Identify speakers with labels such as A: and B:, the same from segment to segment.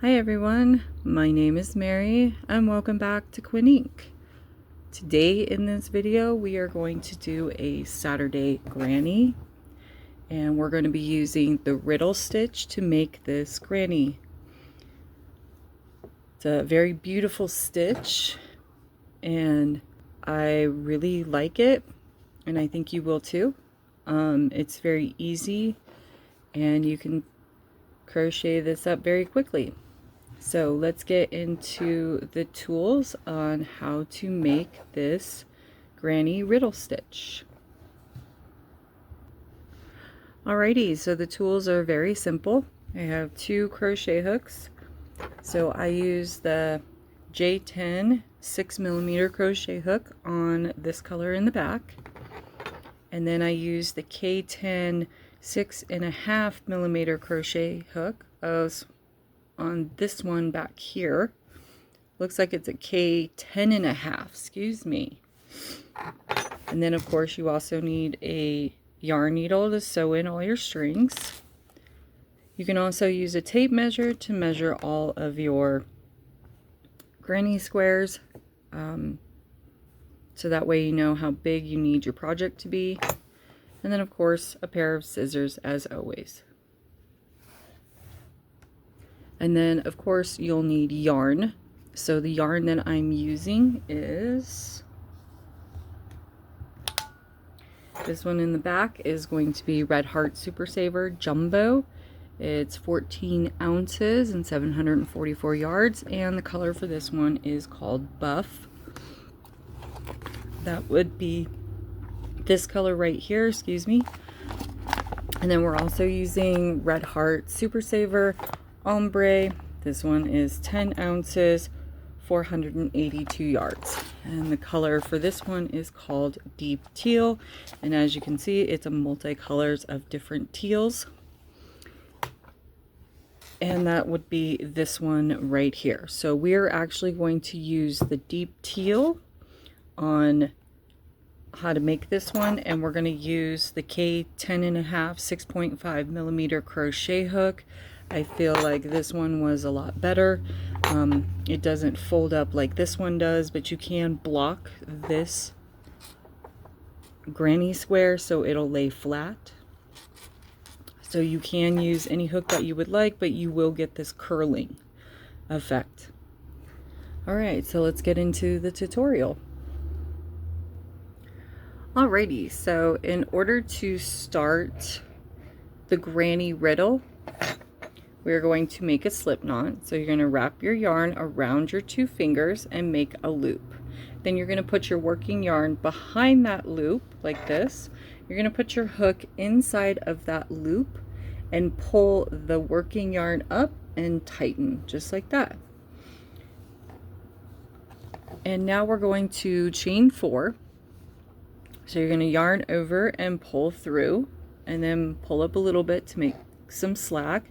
A: Hi everyone, my name is Mary and welcome back to Quinn Ink. Today in this video we are going to do a Saturday granny and we're going to be using the Riddle Stitch to make this granny. It's a very beautiful stitch and I really like it and I think you will too. It's very easy and you can crochet this up very quickly. So let's get into the tools on how to make this granny riddle stitch. Alrighty, so the tools are very simple. I have 2 crochet hooks. So I use the J10 6mm crochet hook on this color in the back. And then I use the K10 6.5mm crochet hook on this one back here. Looks like it's a K10.5, excuse me. And then of course you also need a yarn needle to sew in all your strings. You can also use a tape measure to measure all of your granny squares, so that way you know how big you need your project to be. And then of course a pair of scissors as always. And then of course you'll need yarn. So the yarn that I'm using is this one in the back is going to be Red Heart Super Saver Jumbo. It's 14 ounces and 744 yards, and the color for this one is called Buff. That would be this color right here, excuse me. And then we're also using Red Heart Super Saver Ombre. This one is 10 ounces, 482 yards. And the color for this one is called Deep Teal. And as you can see, it's a multicolors of different teals. And that would be this one right here. So we're actually going to use the Deep Teal on how to make this one, and we're going to use the K10.5 6.5mm crochet hook. I feel like this one was a lot better. It doesn't fold up like this one does, but you can block this granny square so it'll lay flat. So you can use any hook that you would like, but you will get this curling effect. Alright, so let's get into the tutorial. Alrighty, so in order to start the granny riddle, we're going to make a slip knot. So you're going to wrap your yarn around your 2 fingers and make a loop. Then you're going to put your working yarn behind that loop like this. You're going to put your hook inside of that loop and pull the working yarn up and tighten just like that. And now we're going to chain 4. So you're going to yarn over and pull through and then pull up a little bit to make some slack.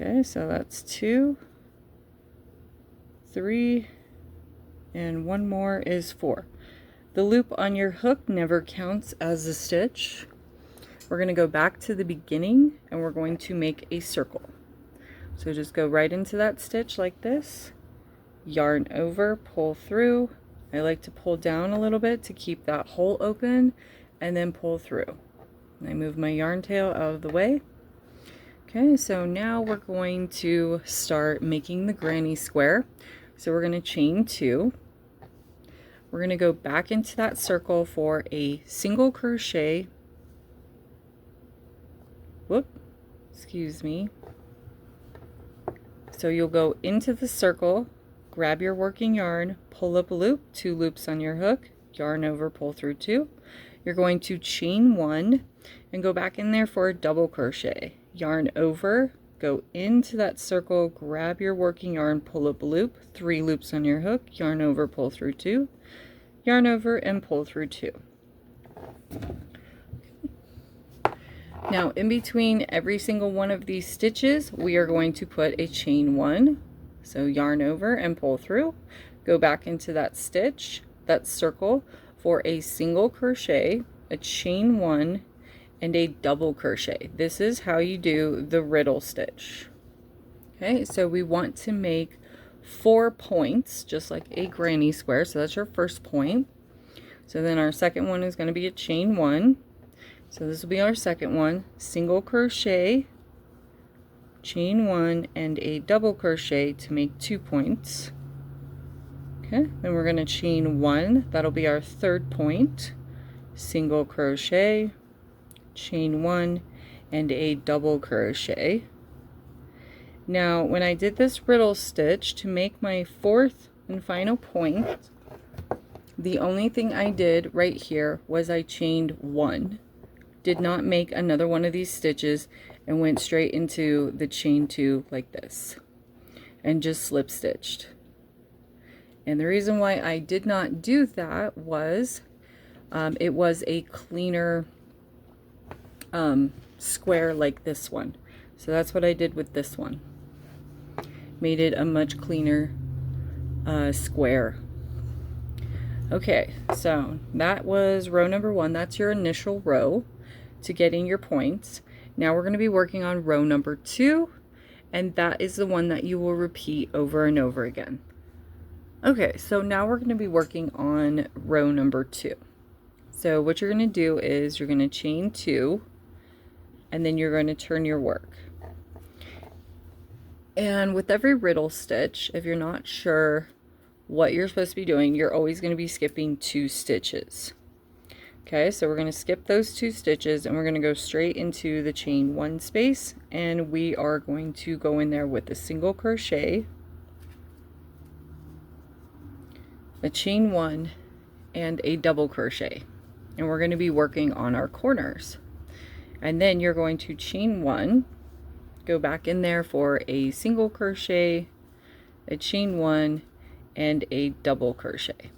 A: Okay, so that's 2, 3, and one more is 4. The loop on your hook never counts as a stitch. We're going to go back to the beginning and we're going to make a circle. So just go right into that stitch like this, yarn over, pull through. I like to pull down a little bit to keep that hole open and then pull through. And I move my yarn tail out of the way. Okay, so now we're going to start making the granny square. So we're going to chain 2. We're going to go back into that circle for a single crochet. Whoop, excuse me. So you'll go into the circle, grab your working yarn, pull up a loop, 2 loops on your hook, yarn over, pull through 2. You're going to chain 1 and go back in there for a double crochet. Yarn over, go into that circle, grab your working yarn, pull up a loop, 3 loops on your hook, yarn over, pull through 2, yarn over and pull through 2. Now in between every single one of these stitches we are going to put a chain 1. So yarn over and pull through, go back into that stitch, that circle, for a single crochet, a chain 1, and a double crochet. This is how you do the riddle stitch. Okay, so we want to make 4 points, just like a granny square. So that's your first point. So then our second one is going to be a chain 1. So this will be our second one. Single crochet, chain 1, and a double crochet to make 2 points. Okay, then we're going to chain 1. That'll be our third point. Single crochet, chain 1, and a double crochet. Now when I did this riddle stitch to make my fourth and final point, the only thing I did right here was I chained 1. Did not make another one of these stitches and went straight into the chain 2 like this and just slip stitched. And the reason why I did not do that was it was a cleaner square like this one. So that's what I did with this one. Made it a much cleaner square. Okay, so that was row number 1. That's your initial row to getting your points. Now we're going to be working on row number 2, and that is the one that you will repeat over and over again. Okay, so now we're going to be working on row number 2. So what you're going to do is you're going to chain 2, and then you're going to turn your work. And with every riddle stitch, if you're not sure what you're supposed to be doing, you're always going to be skipping 2 stitches. Okay, so we're going to skip those 2 stitches and we're going to go straight into the chain 1 space, and we are going to go in there with a single crochet, a chain 1, and a double crochet. And we're going to be working on our corners. And then you're going to chain 1, go back in there for a single crochet, a chain 1, and a double crochet.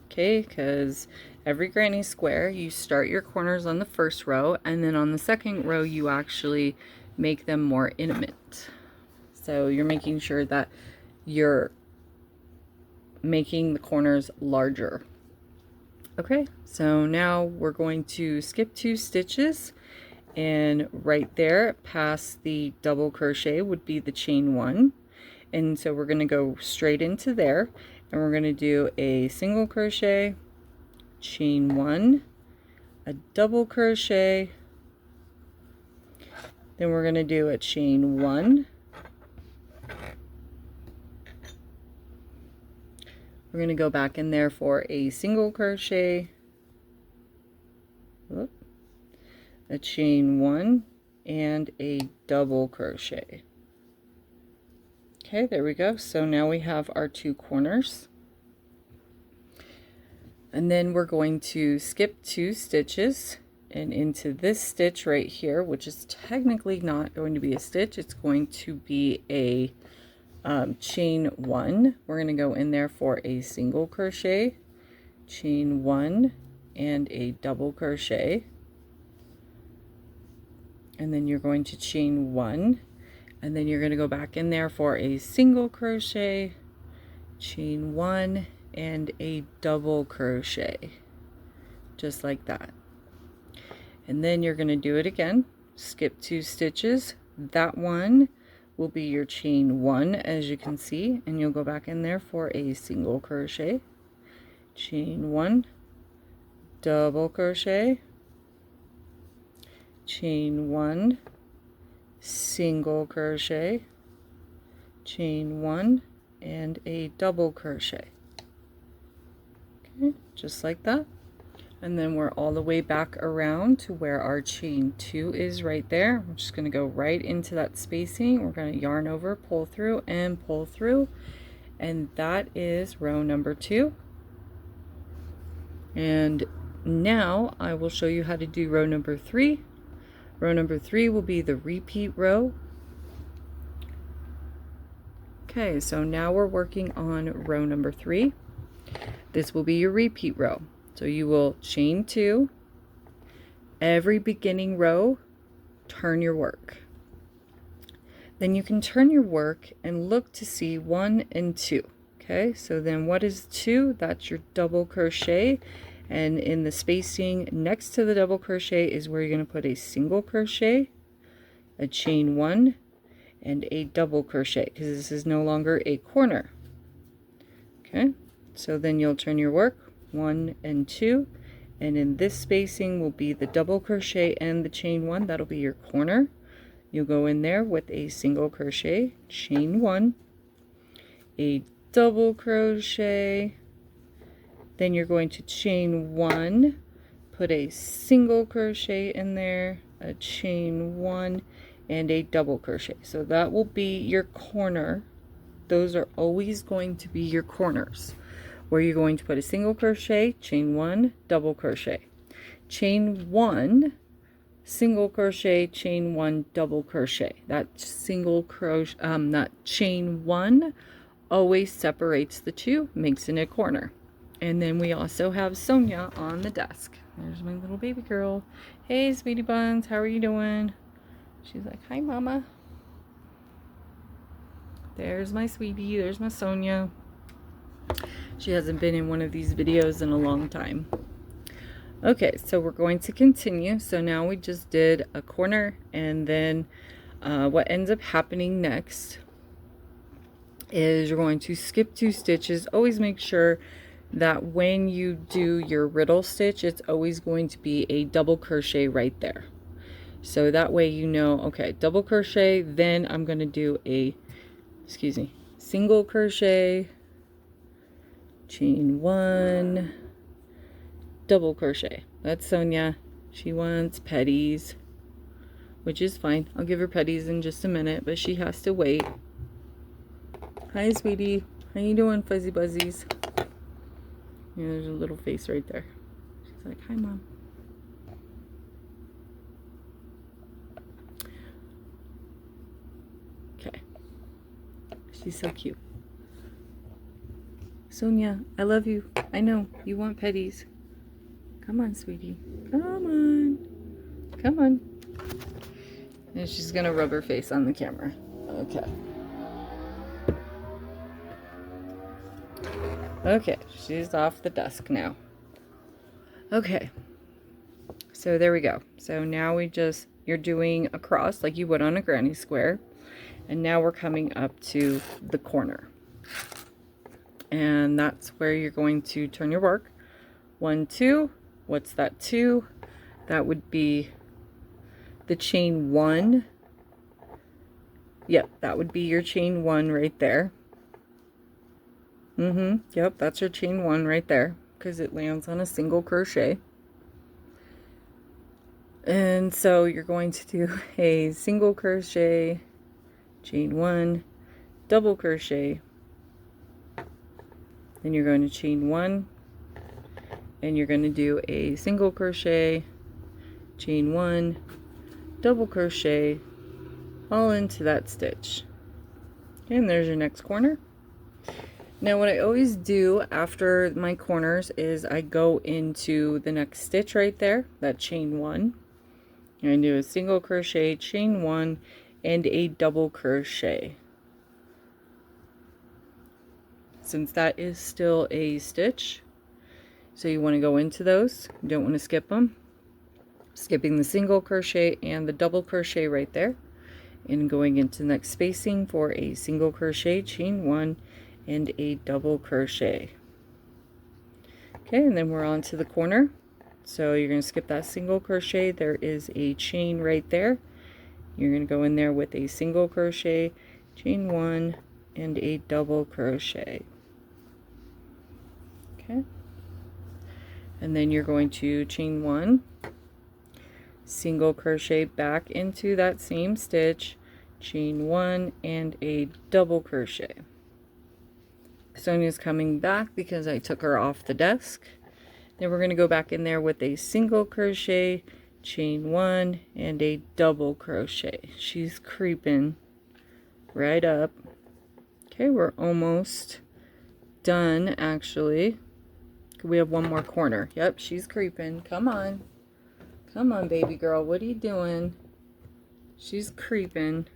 A: Okay, because every granny square you start your corners on the first row, and then on the second row you actually make them more intimate. So you're making sure that you're making the corners larger. Okay, so now we're going to skip 2 stitches, and right there past the double crochet would be the chain 1, and so we're going to go straight into there, and we're going to do a single crochet, chain 1, a double crochet, then we're going to do a chain 1, we're going to go back in there for a single crochet, a chain 1, and a double crochet. Okay, there we go. So now we have our 2 corners. And then we're going to skip 2 stitches and into this stitch right here, which is technically not going to be a stitch. It's going to be a chain 1. We're going to go in there for a single crochet, chain 1, and a double crochet. And then you're going to chain 1, and then you're going to go back in there for a single crochet, chain 1, and a double crochet, just like that. And then you're going to do it again, skip 2 stitches. That one will be your chain 1, as you can see, and you'll go back in there for a single crochet, chain 1, double crochet, chain 1, single crochet, chain 1, and a double crochet. Okay, just like that. And then we're all the way back around to where our chain 2 is right there. I'm just going to go right into that spacing. We're going to yarn over, pull through, and pull through. And that is row number 2. And now I will show you how to do row number 3. Row number 3 will be the repeat row. Okay, so now we're working on row number 3. This will be your repeat row. So you will chain 2, every beginning row, turn your work. Then you can turn your work and look to see 1 and 2. Okay, so then what is 2? That's your double crochet, and in the spacing next to the double crochet is where you're going to put a single crochet, a chain 1, and a double crochet, because this is no longer a corner. Okay, so then you'll turn your work 1 and 2, and in this spacing will be the double crochet and the chain 1. That'll be your corner. You'll go in there with a single crochet, chain 1, a double crochet, then you're going to chain 1, put a single crochet in there, a chain 1, and a double crochet. So that will be your corner. Those are always going to be your corners, where you're going to put a single crochet, chain 1, double crochet, chain 1, single crochet, chain 1, double crochet. That single crochet, that chain 1 always separates the two, makes it a corner. And then we also have Sonia on the desk. There's my little baby girl. Hey, sweetie buns, how are you doing? She's like, hi, mama. There's my sweetie. There's my Sonia. She hasn't been in one of these videos in a long time. Okay, so we're going to continue. So now we just did a corner, and then what ends up happening next is you're going to skip 2 stitches. Always make sure that when you do your riddle stitch, it's always going to be a double crochet right there. So that way you know, okay, double crochet, then I'm going to do a, single crochet, chain 1, double crochet. That's Sonia. She wants petties, which is fine. I'll give her petties in just a minute, but she has to wait. Hi, sweetie. How you doing, fuzzy buzzies? Yeah, there's a little face right there. She's like, hi, Mom. Okay. She's so cute. Sonia, I love you. I know. You want petties. Come on, sweetie. Come on. Come on. And she's going to rub her face on the camera. Okay. Okay, she's off the desk now. Okay. So there we go. So now you're doing a cross like you would on a granny square. And now we're coming up to the corner. And that's where you're going to turn your work. 1, 2. What's that 2? That would be the chain 1. Yep, that would be your chain 1 right there. Yep, that's your chain 1 right there, because it lands on a single crochet. And so you're going to do a single crochet, chain 1, double crochet, then you're going to chain 1, and you're going to do a single crochet, chain 1, double crochet, all into that stitch. And there's your next corner. Now what I always do after my corners is I go into the next stitch right there, that chain 1, and I do a single crochet, chain 1, and a double crochet. Since that is still a stitch, so you want to go into those, you don't want to skip them. Skipping the single crochet and the double crochet right there, and going into the next spacing for a single crochet, chain 1, and a double crochet. Okay, and then we're on to the corner. So you're going to skip that single crochet. There is a chain right there. You're going to go in there with a single crochet, chain 1, and a double crochet. Okay, and then you're going to chain 1, single crochet back into that same stitch, chain 1, and a double crochet. Sonia's coming back because I took her off the desk. Then we're going to go back in there with a single crochet, chain 1, and a double crochet. She's creeping right up. Okay, we're almost done actually. We have one more corner. Yep, she's creeping. Come on. Come on, baby girl. What are you doing? She's creeping.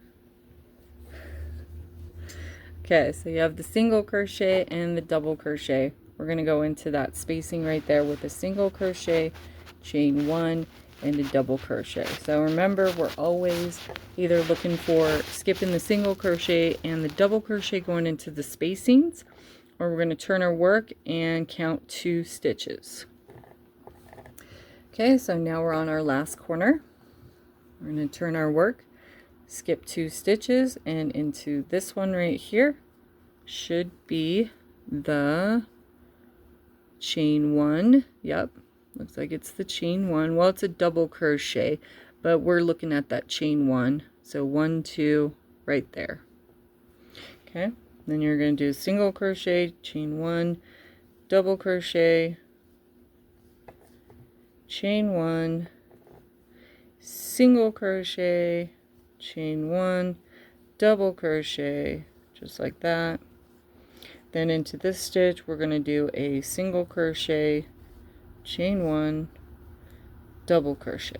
A: Okay, so you have the single crochet and the double crochet. We're going to go into that spacing right there with a single crochet, chain 1, and a double crochet. So remember, we're always either looking for skipping the single crochet and the double crochet going into the spacings, or we're going to turn our work and count 2 stitches. Okay, so now we're on our last corner. We're going to turn our work, skip 2 stitches, and into this one right here should be the chain 1. Yep, looks like it's the chain 1. Well, it's a double crochet, but we're looking at that chain 1. So 1, 2 right there. Okay, then you're going to do single crochet, chain 1, double crochet, chain 1, single crochet, chain 1, double crochet, just like that. Then into this stitch we're going to do a single crochet, chain 1, double crochet.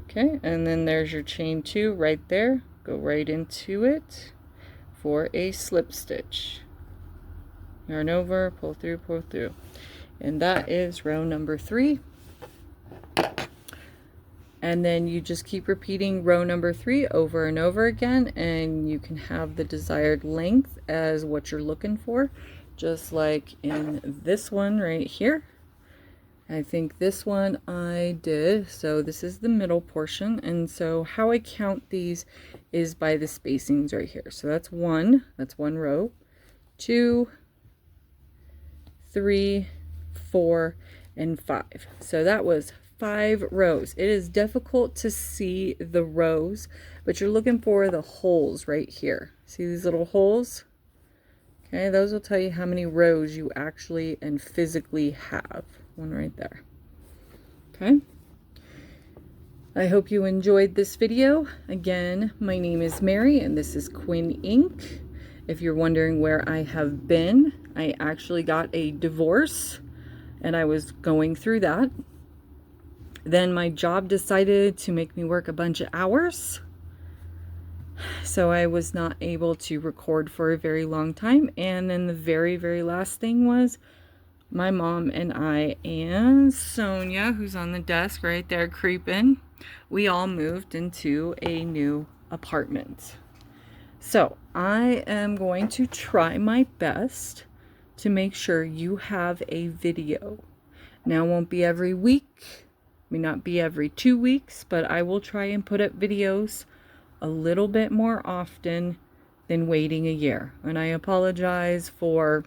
A: Okay, and then there's your chain 2 right there. Go right into it for a slip stitch. Yarn over, pull through, pull through. And that is row number 3. And then you just keep repeating row number 3 over and over again, and you can have the desired length as what you're looking for, just like in this one right here. I think this one I did, so this is the middle portion, and so how I count these is by the spacings right here. So that's one row, 2, 3, 4, and 5. So that was 5 rows. It is difficult to see the rows, but you're looking for the holes right here. See these little holes? Okay, those will tell you how many rows you actually and physically have. One right there. Okay. I hope you enjoyed this video. Again, my name is Mary and this is Quinn Ink. If you're wondering where I have been, I actually got a divorce and I was going through that. Then my job decided to make me work a bunch of hours, so I was not able to record for a very long time. And then the very last thing was my mom and I and Sonia, who's on the desk right there creeping, we all moved into a new apartment. So I am going to try my best to make sure you have a video. Now it won't be every week, may not be every 2 weeks, but I will try and put up videos a little bit more often than waiting a year. And I apologize for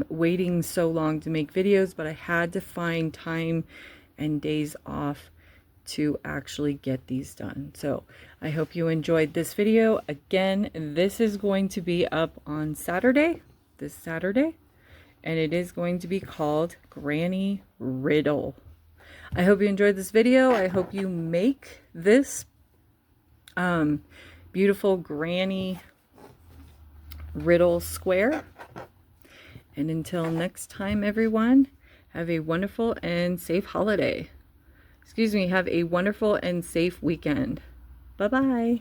A: waiting so long to make videos, but I had to find time and days off to actually get these done. So I hope you enjoyed this video. Again, this is going to be up on Saturday, this Saturday, and it is going to be called Granny Riddle. I hope you enjoyed this video. I hope you make this beautiful Granny Riddle square. And until next time, everyone, have a wonderful and safe holiday. Excuse me, have a wonderful and safe weekend. Bye-bye.